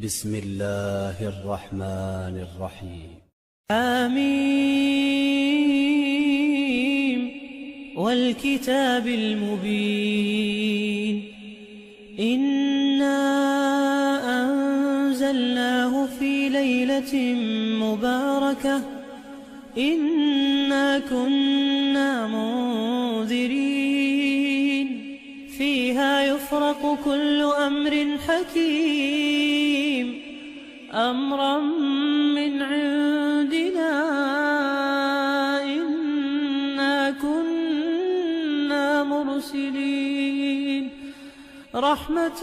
بسم الله الرحمن الرحيم. آمين والكتاب المبين. إنا أنزلناه في ليلة مباركة إنا كنا منذرين فيها يفرق كل أمر حكيم أمرا من عندنا إنا كنا مرسلين رحمة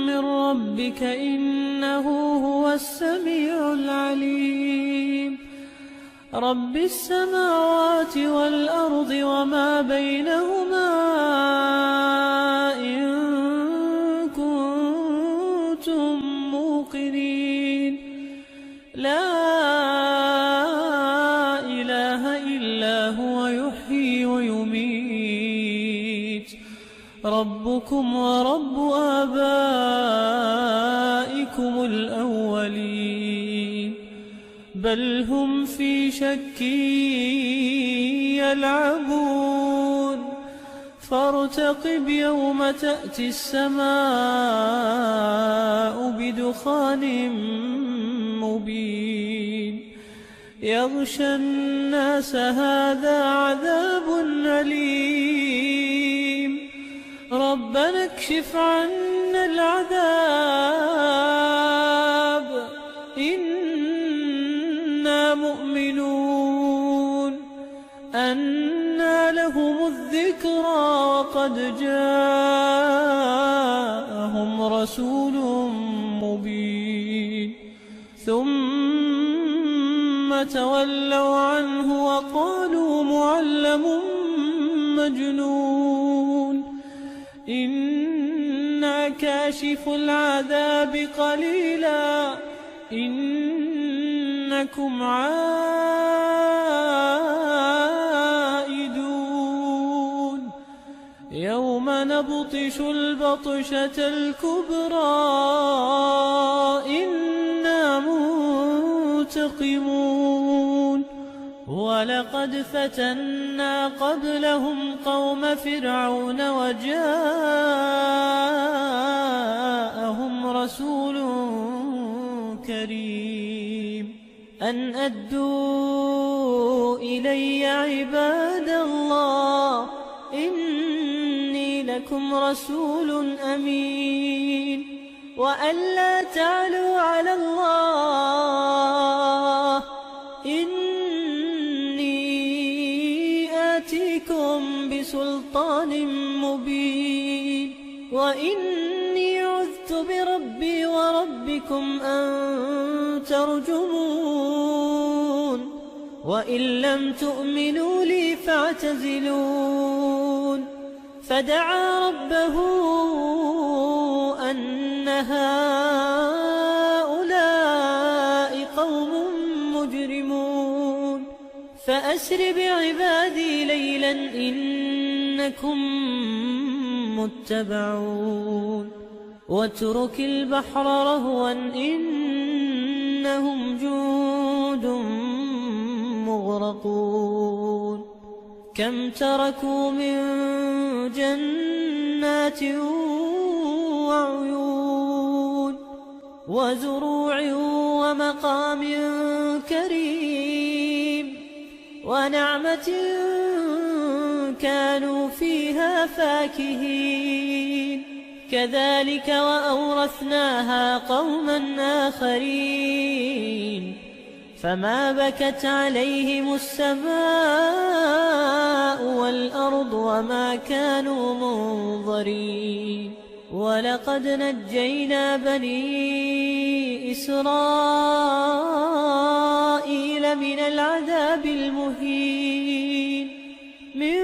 من ربك إنه هو السميع العليم رب السماوات والأرض وما بينهما إن كنتم موقنين لا إله إلا هو يحيي ويميت ربكم ورب آبائكم الأولين بل هم في شك يلعبون فارتقب يوم تأتي السماء بدخان مبين يغشى الناس هذا عذاب أليم ربنا اكشف عنا العذاب إنا مؤمنون أنى لهم الذكرى وقد جاءهم رسول مبين ثم تولوا عنه وقالوا معلم مجنون إنا كاشف العذاب قليلا إنكم عائدون يوم نبطش البطشة الكبرى إنا منتقمون ولقد فتنا قبلهم قوم فرعون وجاءهم رسول كريم أن أدوا إلي عباد الله إني لكم رسول أمين وأن لا تعلوا على الله إني آتيكم بسلطان مبين وإني عذت بربي وربكم أن ترجمون وإن لم تؤمنوا لي فاعتزلون فدعا ربه أن هؤلاء قوم مجرمون فأسر بعبادي ليلا إنكم متبعون واترك البحر رهوا إنهم جند مغرقون كم تركوا من جنات وعيون وزروع ومقام كريم ونعمة كانوا فيها فاكهين كذلك وأورثناها قوما آخرين فما بكت عليهم السماء والأرض وما كانوا منظرين ولقد نجينا بني إسرائيل من العذاب المهين من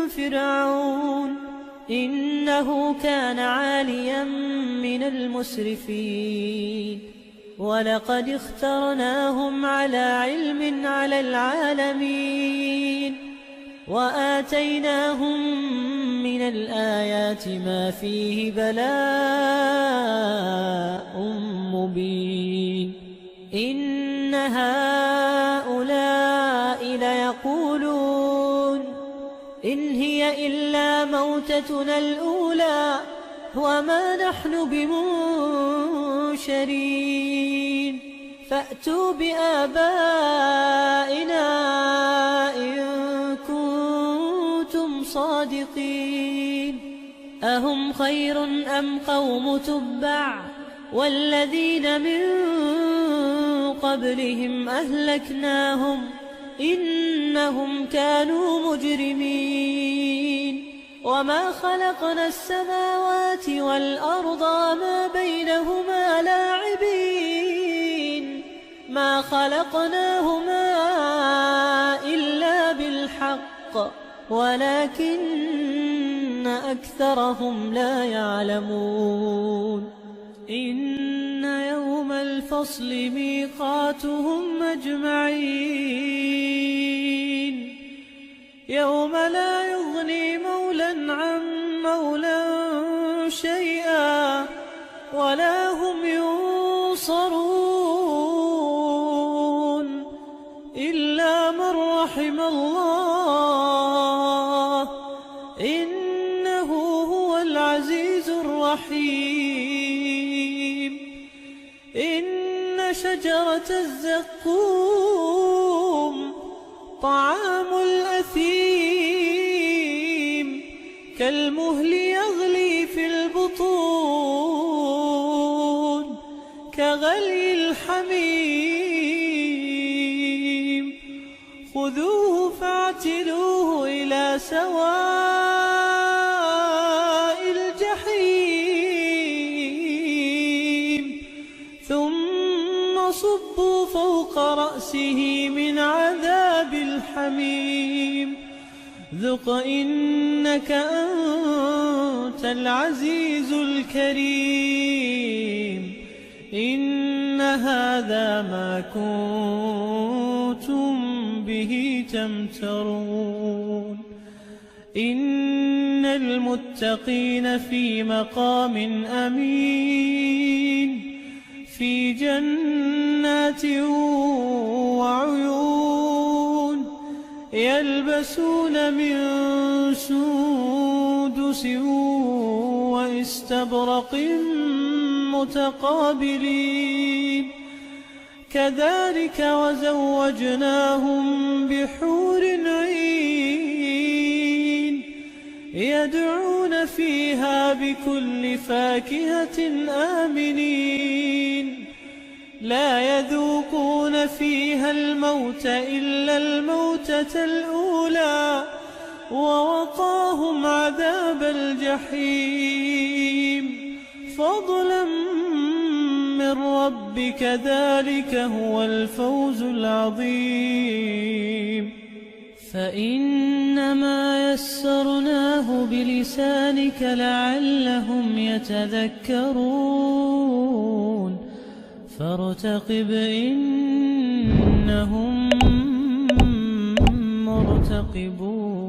فرعون إنه كان عاليا من المسرفين ولقد اخترناهم على علم على العالمين وآتيناهم من الآيات ما فيه بلاء إن هؤلاء ليقولون إن هي إلا موتتنا الأولى وما نحن بمنشرين فأتوا بآبائنا إن كنتم صادقين أهم خير أم قوم تبع والذين من قبلهم أهلكناهم إنهم كانوا مجرمين وما خلقنا السماوات والأرض وما بينهما لاعبين ما خلقناهما إلا بالحق ولكن أكثرهم لا يعلمون إن يوم الفصل ميقاتهم أجمعين يوم لا يغني مولى عن مولى شيئا ولا هم ينصرون إلا من رحم الله إنه هو العزيز الرحيم إن شجرة الزقوم طعام الأثيم كالمهل يغلي في البطون كغلي الحميم خذوه فاعتلوه إلى سواء الجحيم ثم صبوا فوق رأسه من عذاب الحميم ذق إنك أنت العزيز الكريم إن هذا ما كنتم به تمترون إن المتقين في مقام أمين في جنات وعيون يلبسون من سندس واستبرق متقابلين كذلك وزوجناهم بحور عين يدعون فيها بكل فاكهة آمنين لا يذوقون فيها الموت إلا الموتة الأولى ووقاهم عذاب الجحيم فضلا من ربك ذلك هو الفوز العظيم فإنما يسرناه بلسانك لعلهم يتذكرون فارتقب إنهم مرتقبون